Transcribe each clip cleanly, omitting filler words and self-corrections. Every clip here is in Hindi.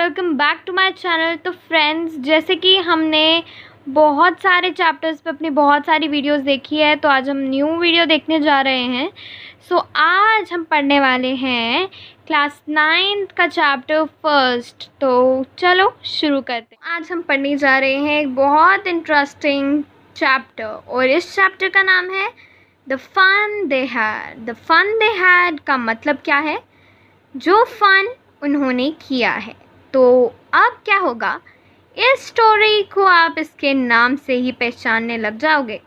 Welcome back to my channel. तो फ्रेंड्स, जैसे कि हमने बहुत सारे चैप्टर्स पे अपनी बहुत सारी वीडियोस देखी है, तो आज हम न्यू वीडियो देखने जा रहे हैं। आज हम पढ़ने वाले हैं क्लास 9th का चैप्टर फर्स्ट। तो चलो शुरू करते हैं। आज हम पढ़ने जा रहे हैं एक बहुत इंटरेस्टिंग चैप्टर, और इस चैप्टर का नाम है the fun they had. The fun they had का मतलब क्या है? जो फन उन्होंने किया है। तो अब क्या होगा, इस स्टोरी को आप इसके नाम से ही पहचानने लग जाओगे।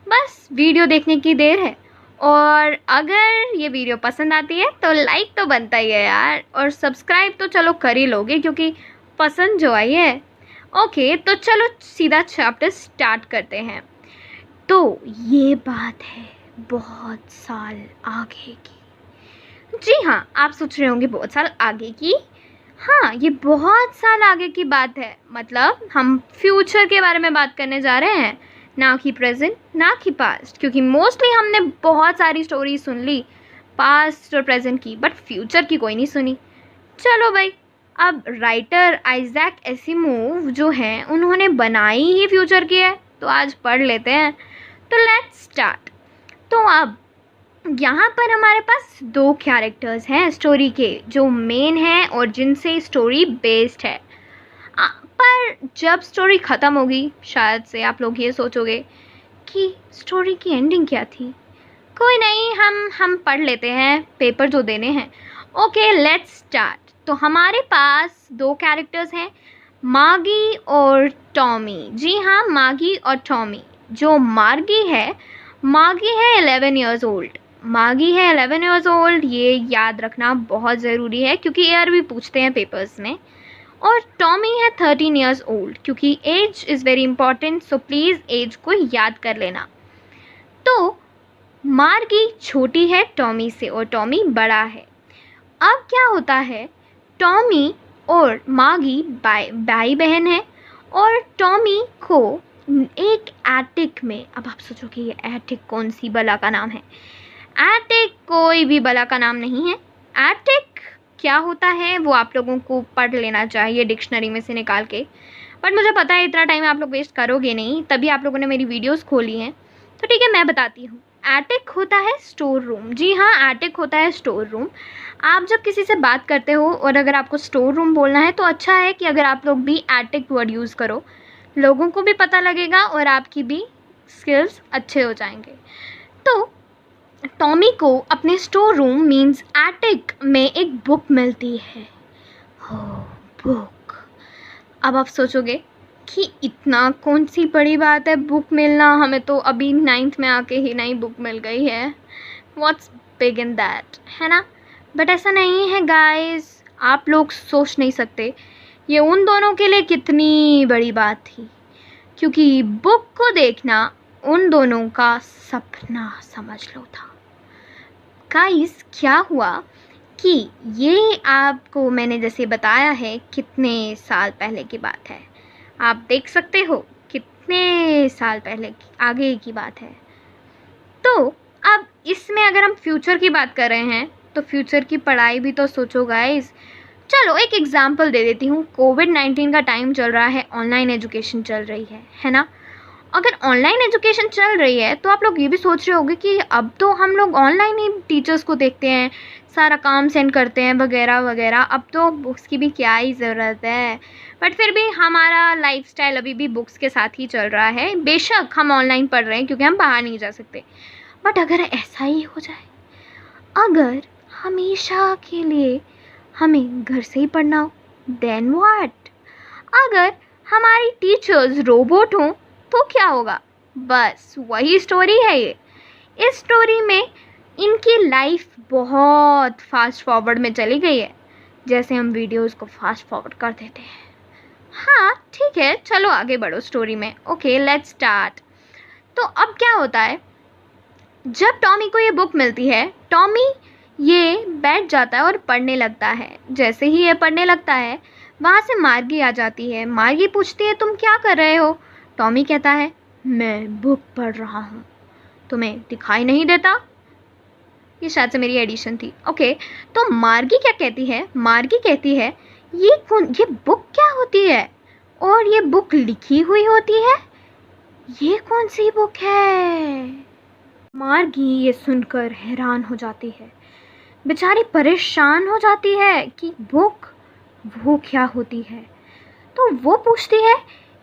बस वीडियो देखने की देर है, और अगर ये वीडियो पसंद आती है तो लाइक तो बनता ही है यार, और सब्सक्राइब तो चलो कर ही लोगे क्योंकि पसंद जो आई है। ओके, तो चलो सीधा चैप्टर स्टार्ट करते हैं। तो ये बात है बहुत साल आगे की। जी हाँ, आप सोच रहे होंगे बहुत साल आगे की। हाँ, ये बहुत साल आगे की बात है। मतलब हम फ्यूचर के बारे में बात करने जा रहे हैं, ना कि प्रेजेंट, ना कि पास्ट। क्योंकि मोस्टली हमने बहुत सारी स्टोरी सुन ली पास्ट और प्रेजेंट की, बट फ्यूचर की कोई नहीं सुनी। चलो भाई, अब राइटर आइजैक एसिमोव जो हैं, उन्होंने बनाई ही फ्यूचर की है, तो आज पढ़ लेते हैं। तो लेट्स स्टार्ट। तो अब यहाँ पर हमारे पास दो कैरेक्टर्स हैं स्टोरी के, जो मेन हैं और जिनसे स्टोरी बेस्ड है। पर जब स्टोरी ख़त्म होगी, शायद से आप लोग ये सोचोगे कि स्टोरी की एंडिंग क्या थी। कोई नहीं, हम पढ़ लेते हैं, पेपर जो देने हैं। Okay, let's start. तो हमारे पास दो कैरेक्टर्स हैं, मार्गी और टॉमी। जी हाँ, मार्गी और टॉमी। जो मार्गी है 11 ईयर्स ओल्ड। मार्गी है 11 ईयर्स ओल्ड, ये याद रखना बहुत ज़रूरी है क्योंकि ईयर भी पूछते हैं पेपर्स में। और टॉमी है 13 ईयर्स ओल्ड, क्योंकि age is very important, so please age को याद कर लेना। तो मार्गी छोटी है टॉमी से और टॉमी बड़ा है। अब क्या होता है, टॉमी और मार्गी भाई बहन है, और टॉमी को एक एटिक में, अब आप सोचोगे ये एटिक कौन सी बला का नाम है? एटिक कोई भी बला का नाम नहीं है। एटिक क्या होता है वो आप लोगों को पढ़ लेना चाहिए डिक्शनरी में से निकाल के, बट मुझे पता है इतना टाइम आप लोग वेस्ट करोगे नहीं, तभी आप लोगों ने मेरी वीडियोस खोली हैं। तो ठीक है, मैं बताती हूँ। एटिक होता है स्टोर रूम। जी हाँ, एटिक होता है स्टोर रूम। आप जब किसी से बात करते हो और अगर आपको स्टोर रूम बोलना है, तो अच्छा है कि अगर आप लोग भी एटिक वर्ड यूज़ करो, लोगों को भी पता लगेगा और आपकी भी स्किल्स अच्छे हो जाएंगे। तो टॉमी को अपने स्टोर रूम मीन्स एटिक में एक बुक मिलती है। हो, बुक। अब आप सोचोगे कि इतना कौन सी बड़ी बात है बुक मिलना, हमें तो अभी 9th में आके ही नई बुक मिल गई है। व्हाट्स बिग इन दैट, है ना? बट ऐसा नहीं है गाइस, आप लोग सोच नहीं सकते ये उन दोनों के लिए कितनी बड़ी बात थी, क्योंकि बुक को देखना उन दोनों का सपना समझ लो था। गाइस, क्या हुआ कि ये आपको मैंने जैसे बताया है कितने साल पहले की बात है, आप देख सकते हो कितने साल पहले की आगे की बात है। तो अब इसमें अगर हम फ्यूचर की बात कर रहे हैं, तो फ्यूचर की पढ़ाई भी तो सोचो गाइस। चलो एक एग्जांपल दे देती हूँ। कोविड-19 का टाइम चल रहा है, ऑनलाइन एजुकेशन चल रही है ना? अगर ऑनलाइन एजुकेशन चल रही है तो आप लोग ये भी सोच रहे होंगे कि अब तो हम लोग ऑनलाइन ही टीचर्स को देखते हैं, सारा काम सेंड करते हैं वगैरह वगैरह, अब तो बुक्स की भी क्या ही ज़रूरत है। बट फिर भी हमारा लाइफस्टाइल अभी भी बुक्स के साथ ही चल रहा है। बेशक हम ऑनलाइन पढ़ रहे हैं क्योंकि हम बाहर नहीं जा सकते, बट अगर ऐसा ही हो जाए, अगर हमेशा के लिए हमें घर से ही पढ़ना हो, देन व्हाट? अगर हमारी टीचर्स रोबोट हों तो क्या होगा? बस वही स्टोरी है ये। इस स्टोरी में इनकी लाइफ बहुत फास्ट फॉरवर्ड में चली गई है, जैसे हम वीडियोस को फास्ट फॉरवर्ड कर देते हैं। हाँ ठीक है, चलो आगे बढ़ो स्टोरी में। Okay, let's start. तो अब क्या होता है, जब टॉमी को ये बुक मिलती है, टॉमी ये बैठ जाता है और पढ़ने लगता है। जैसे ही ये पढ़ने लगता है, वहाँ से मार्गी आ जाती है। मार्गी पूछती है, तुम क्या कर रहे हो? टॉमी कहता है, मैं बुक पढ़ रहा हूँ, तुम्हें दिखाई नहीं देता? ये शायद से मेरी एडिशन थी। ओके, तो मार्गी क्या कहती है? मार्गी कहती है, ये बुक क्या होती है, और ये बुक लिखी हुई होती है, ये कौन सी बुक है। मार्गी ये सुनकर हैरान हो जाती है, बेचारी परेशान हो जाती है कि बुक वो क्या होती है। तो वो पूछती है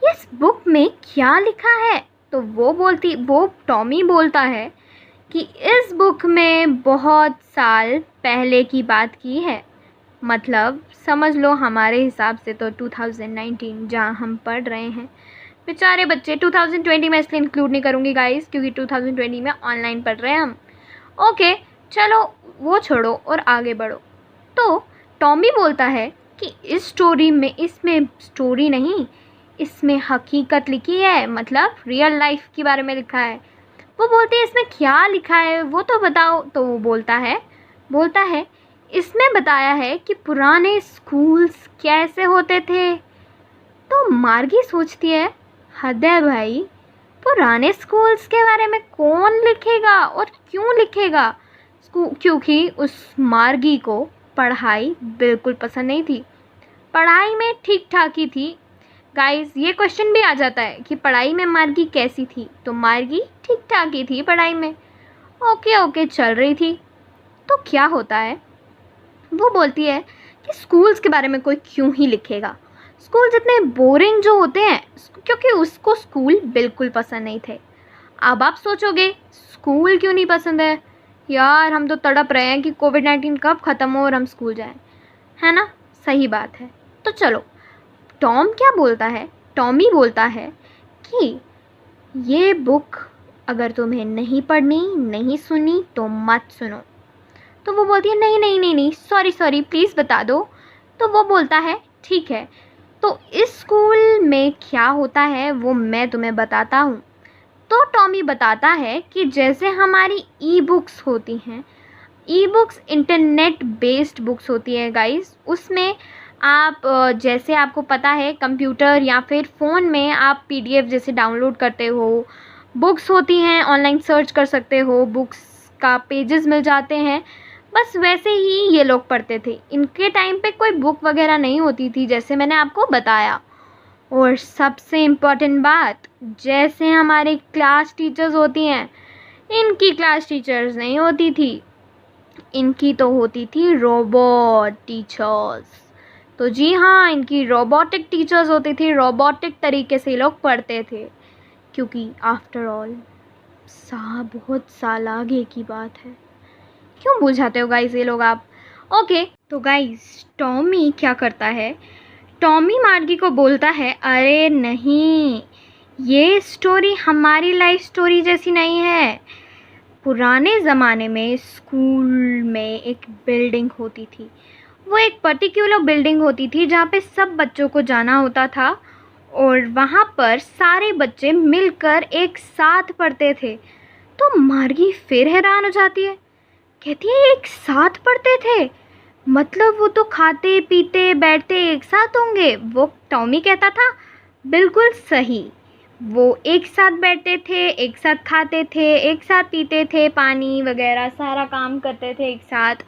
इस बुक में क्या लिखा है। तो वो टॉमी बोलता है कि इस बुक में बहुत साल पहले की बात की है, मतलब समझ लो हमारे हिसाब से तो 2019 जहाँ हम पढ़ रहे हैं। बेचारे बच्चे 2020 में इसलिए इंक्लूड नहीं करूँगी गाइस, क्योंकि 2020 में ऑनलाइन पढ़ रहे हैं हम। ओके चलो वो छोड़ो और आगे बढ़ो। तो टॉमी बोलता है कि इस स्टोरी में, इसमें स्टोरी नहीं, इसमें हकीकत लिखी है, मतलब रियल लाइफ के बारे में लिखा है। वो बोलती है इसमें क्या लिखा है वो तो बताओ। तो वो बोलता है इसमें बताया है कि पुराने स्कूल्स कैसे होते थे। तो मार्गी सोचती है हद है भाई, पुराने स्कूल्स के बारे में कौन लिखेगा और क्यों लिखेगा। क्योंकि उस मार्गी को पढ़ाई बिल्कुल पसंद नहीं थी, पढ़ाई में ठीक ठाक ही थी। गाइस ये क्वेश्चन भी आ जाता है कि पढ़ाई में मार्गी कैसी थी, तो मार्गी ठीक ठाक ही थी पढ़ाई में, ओके चल रही थी। तो क्या होता है, वो बोलती है कि स्कूल्स के बारे में कोई क्यों ही लिखेगा, स्कूल जितने बोरिंग जो होते हैं, क्योंकि उसको स्कूल बिल्कुल पसंद नहीं थे। अब आप सोचोगे स्कूल क्यों नहीं पसंद है यार, हम तो तड़प रहे हैं कि कोविड-19 कब ख़त्म हो और हम स्कूल जाएं, है ना। सही बात है। तो चलो टॉमी बोलता है कि ये बुक अगर तुम्हें नहीं पढ़नी, नहीं सुनी तो मत सुनो। तो वो बोलती है नहीं सॉरी प्लीज़ बता दो। तो वो बोलता है ठीक है, तो इस स्कूल में क्या होता है वो मैं तुम्हें बताता हूँ। तो टॉमी बताता है कि जैसे हमारी ई बुक्स होती हैं, e books internet based books होती है गाइस, उसमें आप जैसे आपको पता है कंप्यूटर या फिर फ़ोन में आप PDF जैसे डाउनलोड करते हो, बुक्स होती हैं ऑनलाइन सर्च कर सकते हो, बुक्स का पेजेस मिल जाते हैं, बस वैसे ही ये लोग पढ़ते थे। इनके टाइम पे कोई बुक वगैरह नहीं होती थी जैसे मैंने आपको बताया। और सबसे इम्पॉर्टेंट बात, जैसे हमारे क्लास टीचर्स होती हैं, इनकी क्लास टीचर्स नहीं होती थी, इनकी तो होती थी रोबोट टीचर्स। तो जी हाँ, इनकी रोबोटिक टीचर्स होती थी, रोबोटिक तरीके से लोग पढ़ते थे, क्योंकि आफ्टर ऑल बहुत साल आगे की बात है। क्यों बुझाते हो गाइस ये लोग आप। ओके तो गाइस टॉमी क्या करता है, टॉमी मार्गी को बोलता है अरे नहीं, ये स्टोरी हमारी लाइफ स्टोरी जैसी नहीं है। पुराने ज़माने में स्कूल में एक बिल्डिंग होती थी, वो एक पर्टिकुलर बिल्डिंग होती थी जहाँ पे सब बच्चों को जाना होता था और वहाँ पर सारे बच्चे मिलकर एक साथ पढ़ते थे। तो मार्गी फिर हैरान हो जाती है, कहती है एक साथ पढ़ते थे, मतलब वो तो खाते पीते बैठते एक साथ होंगे। वो टॉमी कहता था बिल्कुल सही, वो एक साथ बैठते थे, एक साथ खाते थे, एक साथ पीते थे, पानी वगैरह सारा काम करते थे एक साथ।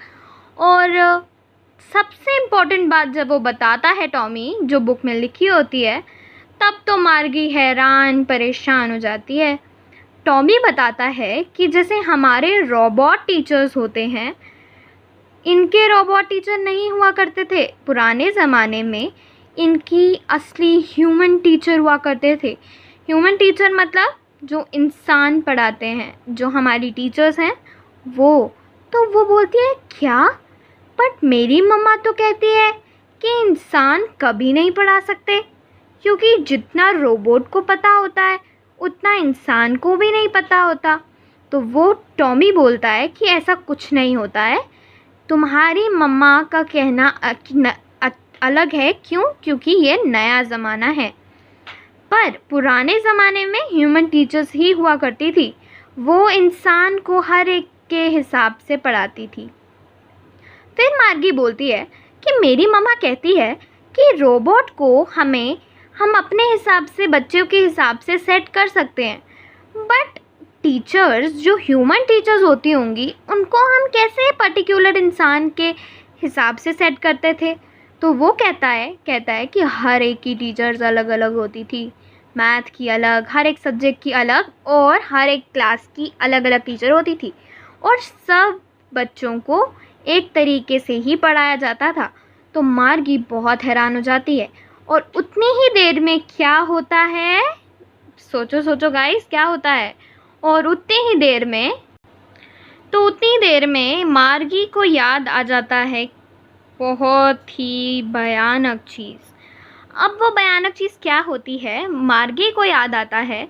और सबसे इम्पोर्टेंट बात जब वो बताता है टॉमी, जो बुक में लिखी होती है, तब तो मार्गी हैरान परेशान हो जाती है। टॉमी बताता है कि जैसे हमारे रोबोट टीचर्स होते हैं, इनके रोबोट टीचर नहीं हुआ करते थे। पुराने ज़माने में इनकी असली ह्यूमन टीचर हुआ करते थे। ह्यूमन टीचर मतलब जो इंसान पढ़ाते हैं, जो हमारी टीचर्स हैं वो। तो वो बोलती है क्या, बट मेरी मम्मा तो कहती है कि इंसान कभी नहीं पढ़ा सकते, क्योंकि जितना रोबोट को पता होता है उतना इंसान को भी नहीं पता होता। तो वो टॉमी बोलता है कि ऐसा कुछ नहीं होता है, तुम्हारी मम्मा का कहना अलग है। क्यों, क्योंकि ये नया ज़माना है, पर पुराने ज़माने में ह्यूमन टीचर्स ही हुआ करती थी, वो इंसान को हर एक के हिसाब से पढ़ाती थी। फिर मार्गी बोलती है कि मेरी मम्मा कहती है कि रोबोट को हम अपने हिसाब से, बच्चों के हिसाब से सेट कर सकते हैं, बट टीचर्स जो ह्यूमन टीचर्स होती होंगी उनको हम कैसे पर्टिकुलर इंसान के हिसाब से सेट करते थे। तो वो कहता है कि हर एक की टीचर्स अलग अलग होती थी, मैथ की अलग, हर एक सब्जेक्ट की अलग, और हर एक क्लास की अलग अलग टीचर होती थी, और सब बच्चों को एक तरीके से ही पढ़ाया जाता था। तो मार्गी बहुत हैरान हो जाती है, और उतनी ही देर में क्या होता है, सोचो सोचो गाइस, क्या होता है। और उतनी देर में मार्गी को याद आ जाता है बहुत ही भयानक चीज़। अब वो भयानक चीज़ क्या होती है, मार्गी को याद आता है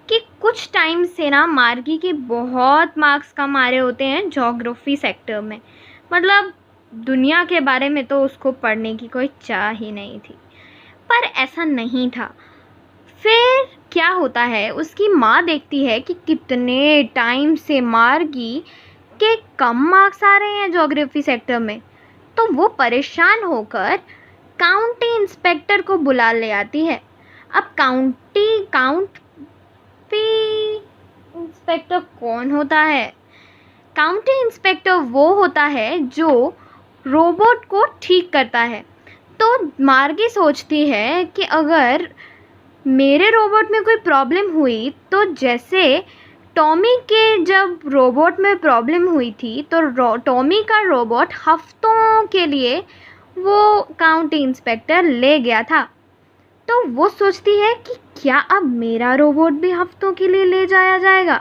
कि कुछ टाइम से ना मार्गी के बहुत मार्क्स कम आ रहे होते हैं ज्योग्राफी सेक्टर में। मतलब दुनिया के बारे में तो उसको पढ़ने की कोई चाह ही नहीं थी, पर ऐसा नहीं था। फिर क्या होता है, उसकी माँ देखती है कि कितने टाइम से मार्गी के कम मार्क्स आ रहे हैं ज्योग्राफी सेक्टर में। तो वो परेशान होकर काउंटी इंस्पेक्टर को बुला ले आती है। अब काउंटी इंस्पेक्टर कौन होता है? काउंटी इंस्पेक्टर वो होता है जो रोबोट को ठीक करता है। तो मार्गी सोचती है कि अगर मेरे रोबोट में कोई प्रॉब्लम हुई, तो जैसे टॉमी के जब रोबोट में प्रॉब्लम हुई थी, तो टॉमी का रोबोट हफ्तों के लिए वो काउंटी इंस्पेक्टर ले गया था। तो वो सोचती है कि क्या अब मेरा रोबोट भी हफ्तों के लिए ले जाया जाएगा?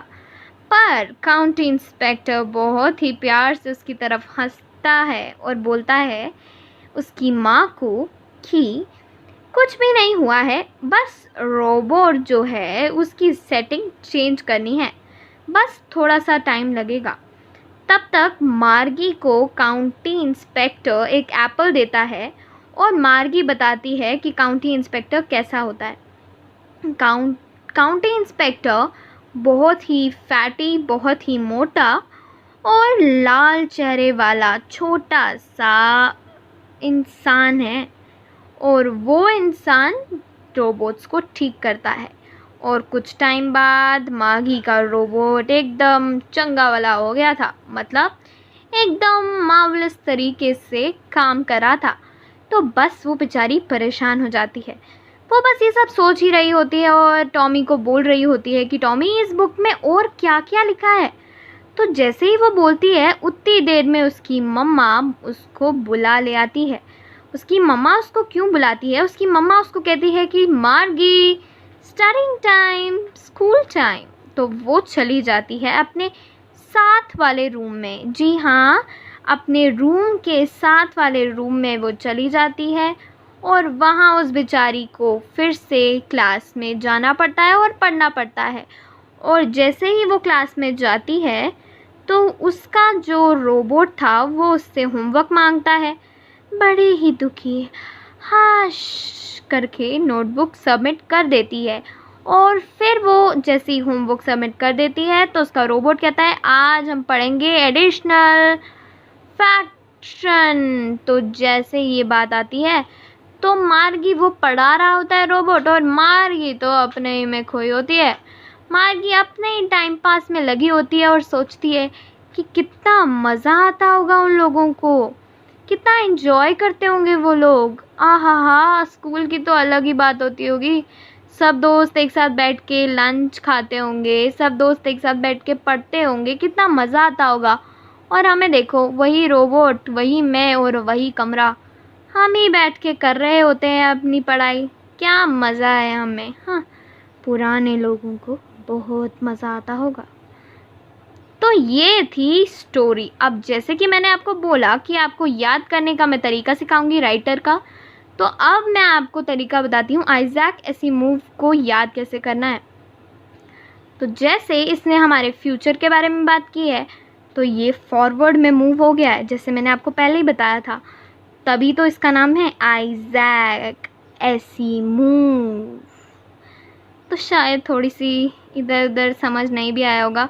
पर काउंटी इंस्पेक्टर बहुत ही प्यार से उसकी तरफ हंसता है और बोलता है उसकी माँ को कि कुछ भी नहीं हुआ है, बस रोबोट जो है उसकी सेटिंग चेंज करनी है, बस थोड़ा सा टाइम लगेगा। तब तक मार्गी को काउंटी इंस्पेक्टर एक एप्पल देता है, और मार्गी बताती है कि काउंटी इंस्पेक्टर कैसा होता है। काउंटी इंस्पेक्टर बहुत ही फैटी, बहुत ही मोटा और लाल चेहरे वाला छोटा सा इंसान है, और वो इंसान रोबोट्स को ठीक करता है। और कुछ टाइम बाद मार्गी का रोबोट एकदम चंगा वाला हो गया था, मतलब एकदम मार्वलस तरीके से काम कर रहा था। तो बस वो बेचारी परेशान हो जाती है। वो बस ये सब सोच ही रही होती है और टॉमी को बोल रही होती है कि टॉमी, इस बुक में और क्या क्या लिखा है। तो जैसे ही वो बोलती है, उतनी देर में उसकी मम्मा उसको बुला ले आती है। उसकी मम्मा उसको क्यों बुलाती है? उसकी मम्मा उसको कहती है कि मार्गी, स्टार्टिंग टाइम, स्कूल टाइम। तो वो चली जाती है अपने साथ वाले रूम में। जी हाँ, अपने रूम के साथ वाले रूम में वो चली जाती है, और वहाँ उस बेचारी को फिर से क्लास में जाना पड़ता है और पढ़ना पड़ता है। और जैसे ही वो क्लास में जाती है, तो उसका जो रोबोट था वो उससे होमवर्क मांगता है। बड़ी ही दुखी हाश करके नोटबुक सबमिट कर देती है। और फिर वो जैसे ही होमवर्क सबमिट कर देती है, तो उसका रोबोट कहता है, आज हम पढ़ेंगे एडिशनल फ्रैक्शन। तो जैसे ये बात आती है, तो मार्गी वो पढ़ा रहा होता है रोबोट, और मार्गी तो अपने ही में खोई होती है। मार्गी अपने ही टाइम पास में लगी होती है और सोचती है कि कितना मज़ा आता होगा उन लोगों को, कितना एंजॉय करते होंगे वो लोग। आहा, स्कूल की तो अलग ही बात होती होगी। सब दोस्त एक साथ बैठ के लंच खाते होंगे, सब दोस्त एक साथ बैठ के पढ़ते होंगे, कितना मज़ा आता होगा। और हमें देखो, वही रोबोट, वही मैं और वही कमरा, हम ही बैठ के कर रहे होते हैं अपनी पढ़ाई। क्या मज़ा है हमें। हाँ, पुराने लोगों को बहुत मज़ा आता होगा। तो ये थी स्टोरी। अब जैसे कि मैंने आपको बोला कि आपको याद करने का मैं तरीका सिखाऊंगी राइटर का, तो अब मैं आपको तरीका बताती हूँ आइजैक एसिमोव को याद कैसे करना है। तो जैसे इसने हमारे फ्यूचर के बारे में बात की है, तो ये फॉरवर्ड में मूव हो गया है, जैसे मैंने आपको पहले ही बताया था, तभी तो इसका नाम है आइजैक एसिमोव। तो शायद थोड़ी सी इधर उधर समझ नहीं भी आया होगा,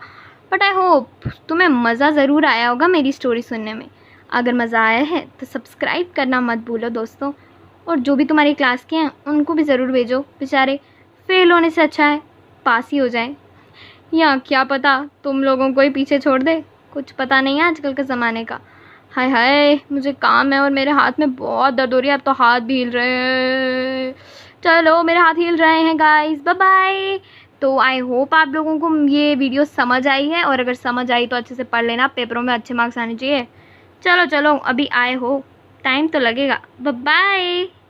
बट आई होप तुम्हें मज़ा ज़रूर आया होगा मेरी स्टोरी सुनने में। अगर मज़ा आया है तो सब्सक्राइब करना मत भूलो दोस्तों, और जो भी तुम्हारी क्लास के हैं उनको भी ज़रूर भेजो। बेचारे फेल होने से अच्छा है पास ही हो जाए, या क्या पता तुम लोगों को ही पीछे छोड़ दे, कुछ पता नहीं है आजकल के ज़माने का। हाय हाय, मुझे काम है और मेरे हाथ में बहुत दर्द हो रही है, अब तो हाथ भी हिल रहे हैं। चलो मेरे हाथ हिल रहे हैं गाइस, बाय बाय। तो आई होप आप लोगों को ये वीडियो समझ आई है, और अगर समझ आई तो अच्छे से पढ़ लेना, पेपरों में अच्छे मार्क्स आने चाहिए। चलो चलो, अभी आए हो, टाइम तो लगेगा। Bye bye.